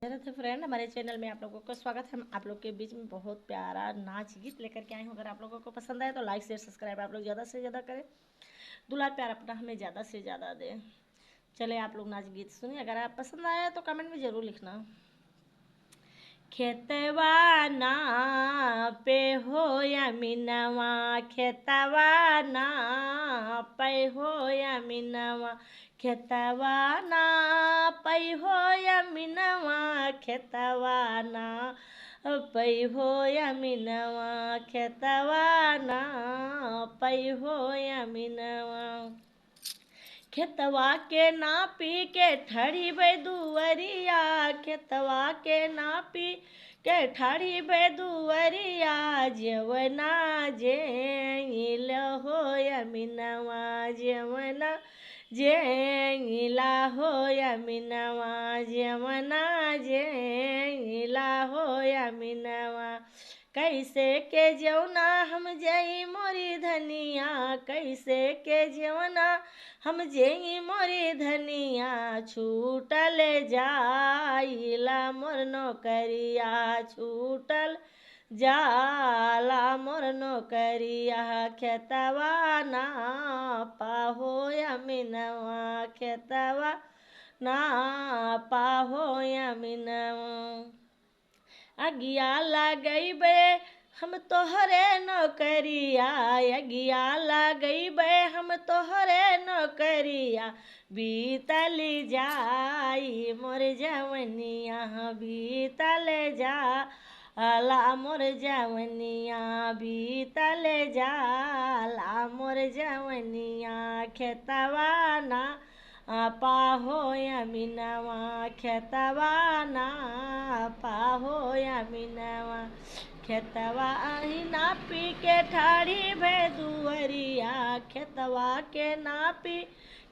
मेरे थे फ्रेंड, हमारे चैनल में आप लोगों का स्वागत है। हम आप लोग के बीच में बहुत प्यारा नाच गीत लेकर के आए हूँ। अगर आप लोगों को पसंद आए तो लाइक शेयर सब्सक्राइब आप लोग ज़्यादा से ज़्यादा करें। दुलार प्यार अपना हमें ज़्यादा से ज़्यादा दें। चले आप लोग नाच गीत सुनिए। अगर आप पसंद आया तो कमेंट में ज़रूर लिखना। खेतवा ना पे हो या मिनवा, खेतवा ना पे हो या मिनवा, खेतवा ना पे हो या मिनवा, खेतवा ना पे हो या मिनवा, खेतवा ना पे हो या मिनवा। खेतवा के नापी के ठड़ी दुअरिया, खेतवा के नापी के ठड़ी दुअरिया, जेवना जेल हो यमिनवा, जेवना जेला हो यमिनवा, जेवना जेला हो यमिनवा। कैसे के जौना हम जई मोरी धनिया, कैसे के जौना हम जेई मोरी धनिया, छूटल जाइला मोर नौकरिया, छूटल जाला मोर नौकरिया। खेतवा ना पाहो यमिनवा, खेतवा ना पाहो यमिनवा। अगिया लगैबे हम तोहरे नौकरिया, अगिया लगैबे हम तोहरे नौकरिया, बीतल जाई मोर जवनिया, बीतल जाला मोर जवनिया, बीतल जाला मोर जवनिया। खेतवा ना पाहो यमिनवा, खेतवा ना पाहो यमिनवा। खेतवा ही नापी के ठाड़ी दुअरिया, खेतवा के नापी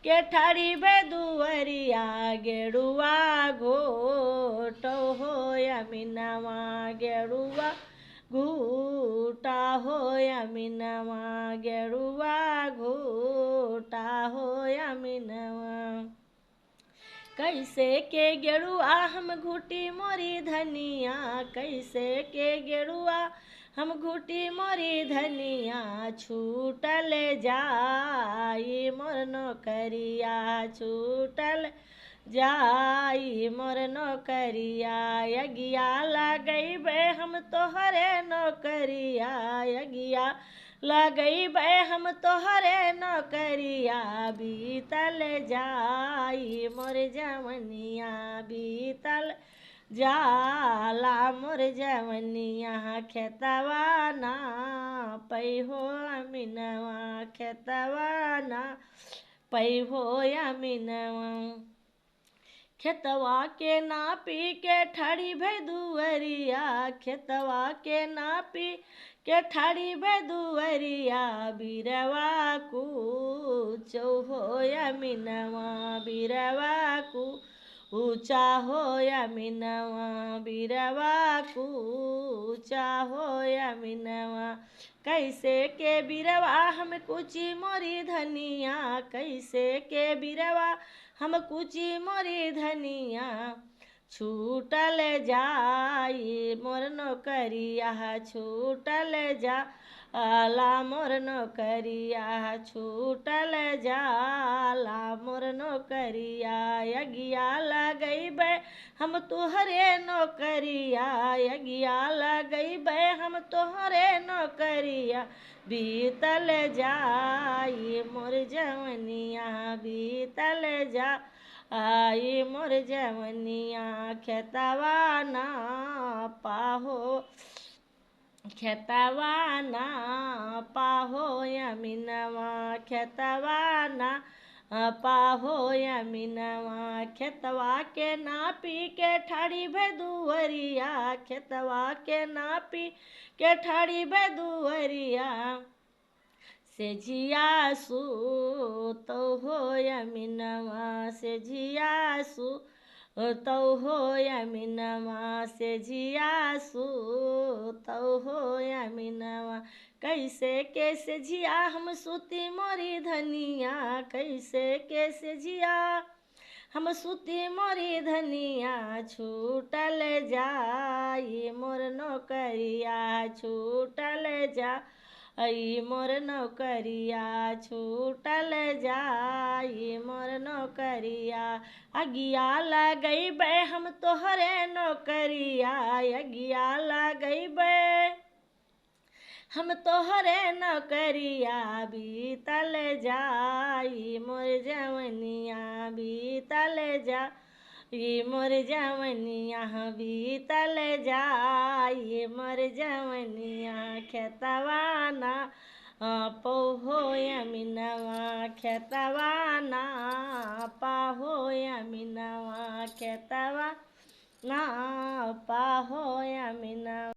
के ठाड़ी दुअरिया, गेरुआ घोटो हो यमिनवा, गेरुआ घूटा हो यमिनवा, गेरुआ घूटा हो यमिनवा। कैसे के गेरुआ हम घुटी मोरी धनिया, कैसे के गेरुआ हम घुटी मोरी धनिया, छूटल जाई मोर नौकरिया, छूटल जाई मोर नौकरिया। अगिया लगैबे हम तोहरे नौकरिया, अगिया लगैबे हम तोहरे नौकरिया, बीतल जाई मोर जवनिया, बीतल जाला मोर जवनिया। खेतवा ना पैहो यमिनवा, खेतवा ना पैहो यमिनवा। खेतवा के नापी के ठाड़ी दुअरिया, खेतवा के नापी के ठाड़ी दुअरिया, बीरवा कूचो हो यमिनवा, बीरवा ऊँचा हो यमिनवा, बीरवा कूचा हो यमिनवा। कैसे के बीरवा हम कुची मोरी धनिया, कैसे के बीरवा हम कुची मोरी धनिया, छूटल जाई मोर नौकरिया, छूटल जाला मोर नौकरिया, छूटल जाला मोर नौकरिया। अगिया लगैबे हम तोहरे नौकरिया, अगिया लगैबे हम तोहरे नौकरिया, बीतल जाई मोर जवनिया, बीतल जाई मोर जवनिया। खेतवा ना पाहो, खेतवा ना पाहो यमिनवा, खेतवा ना पाहो यमिनवा। खेतवा के नापी के ठाड़ी दुअरिया, खेतवा के नापी के ठाड़ी दुअरिया, से जिया सू तो हो यमिनवा, से जिया सू तो हो यमिनवा, से जिया सू तो हो यमिनवा। कैसे कैसे जिया हम सूती मोरी धनिया, कैसे कैसे जिया हम सुती मोरी धनिया छूटल जाई मोर नौकरिया छूटल जाई मोर नौकरिया छूटल जाई मोर नौकरिया अगिया लगैबे हम तोहरे नौकरिया अगिया लगैबे हम तोहरे नौकरिया बीतल जाई मोर जवनिया बीतल जाई मोर जवनिया बीतल जाई मोर जवनिया खेतवाना पहो यमिनवा खेतवाना पाहो यमिनवा खेतवा ना पाहो यमिनवा।